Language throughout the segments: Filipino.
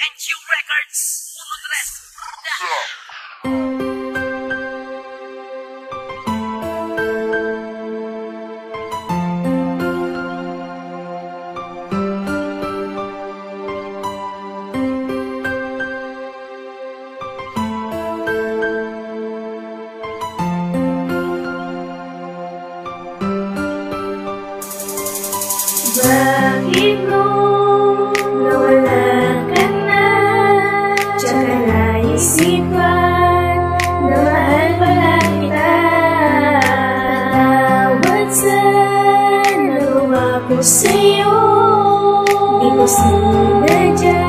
NQ Records, 1-3. Bakit mo nawala ka na? Tsaka naisipan na mahal pala kita. Tawad sa nagawa ko sa'yo, di ko sinadya,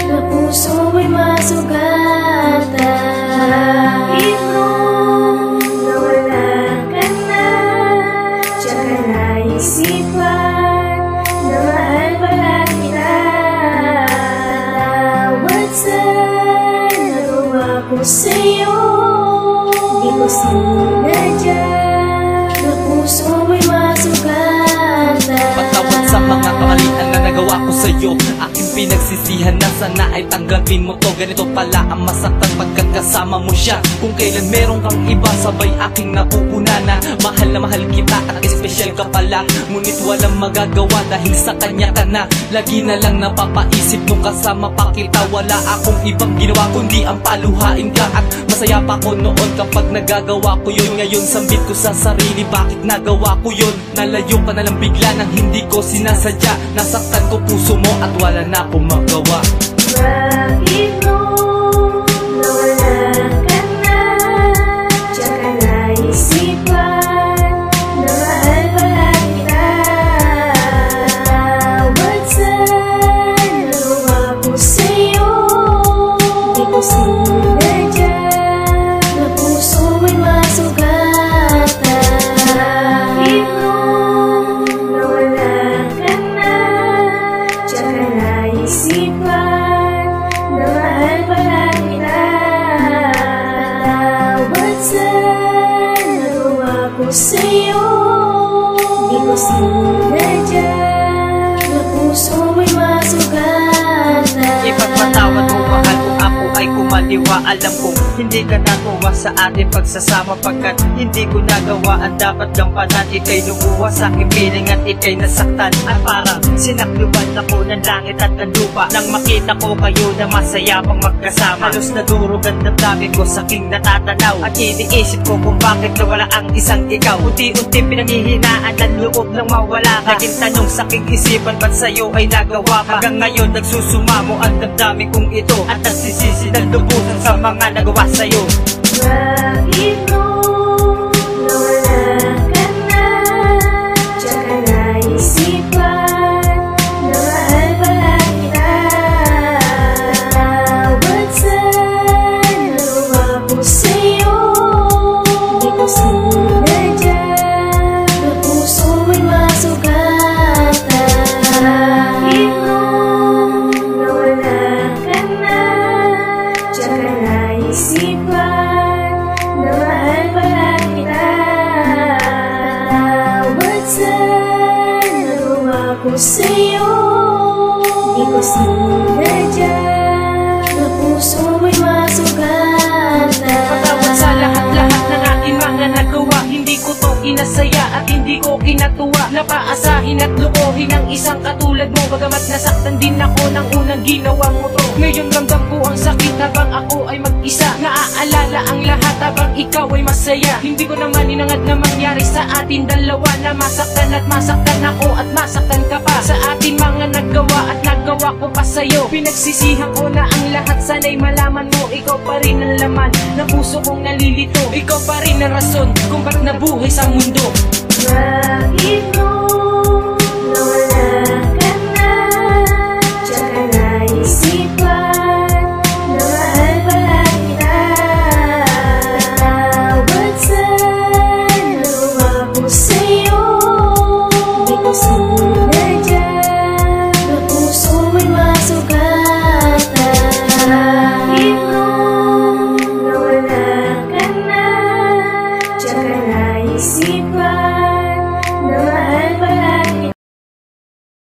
na puso mo'y masugatan. Bakit mo nawala ka na? Tsaka naisipan sa'yo, di ko sinadya, na puso mo'y masugatan. Patawad sa mga kamalian na nagawa ko sa'yo, aking pinagsisihan na sana ay tanggapin mo to. Ganito pala ang masaktan pagkat kasama mo siya. Kung kailan meron kang iba, sabay aking napupuna na mahal kita at espesyal ka pala. Ngunit walang magagawa dahil sa kanya ka na. Lagi na lang napapaisip nung kasama pa kita. Wala akong ibang ginawa kundi ang paluhain ka. At masaya pa ko noon kapag nagagawa ko yun. Ngayon sambit ko sa sarili, bakit nagawa ko yun? Nalayo ka na lang bigla nang hindi ko sinasadya. Nasaktan ko puso mo at wala na akong magawa. Bakit mo nawala ka na? Tsaka naisipan na mahal pala kita. Tawad sa nagawa ko sa'yo, di ko sinadya, na puso mo'y masugatan. Bakit mo nawala ka na? Tsaka naisipan na mahal pala kita. Tawad sa nagawa ko sa'yo, di ko sinadya, na puso mo'y masugatan. Ipagpatawad mo mahal kung ako ay kumaliwa. Alam kong hindi ka natuwa sa ating pagsasama, pagkat hindi ko nagawa ang dapat gampanan. Ika'y lumuha sa aking piling at ika'y nasaktan. At parang sinakluban ako ng langit at ng lupa nang makita ko kayo na masaya pang magkasama. Halos nadurog ang damdamin ko sa aking natatanaw, at iniisip ko kung bakit nawala ang isang ikaw. Unti-unti pinanghihinaan ang loob ng mawala ka. Naging tanong sa aking isipan, ba't sa'yo ay nagawa pa? Hanggang ngayon nagsusumamo ang damdamin kong ito, at nagsisisi ng lubusan sa mga nagawa sa'yo. Bakit mo nawala ka na? Tsaka naisipan na mahal pala kita. Tawad sa nagawa ko sa'yo, di ko sinadya, na puso mo'y masugatan. Bakit mo nawala ka na? Tsaka naisipan na mahal pala kita. Tawad sa nagawa ko sa'yo, di ko sinadya, na puso mo'y masugatan. Patawad sa lahat-lahat ng aking mga nagawa. Hindi ko to inasaya at hindi ko kinatuwa. Napaasahin at lukohin ang isang katulad mo, bagamat nasaktan din ako ng unang ginawa mo to. Ngayon ramdam ko ang sakit habang ako ay mag-isa. Naaalala ang lahat habang ikaw ay masaya. Hindi ko naman inangad na mangyari sa atin dalawa, na masaktan at masaktan ako at masaktan ka pa. Sa atin mga nagawa at nagawa ko pa sa'yo, pinagsisihan ko na ang lahat. Sana'y malaman mo, ikaw pa rin ang laman ng puso kong nalilito. Ikaw pa rin ang rason kung ba't nabuhay sa mundo. Bakit mo nawala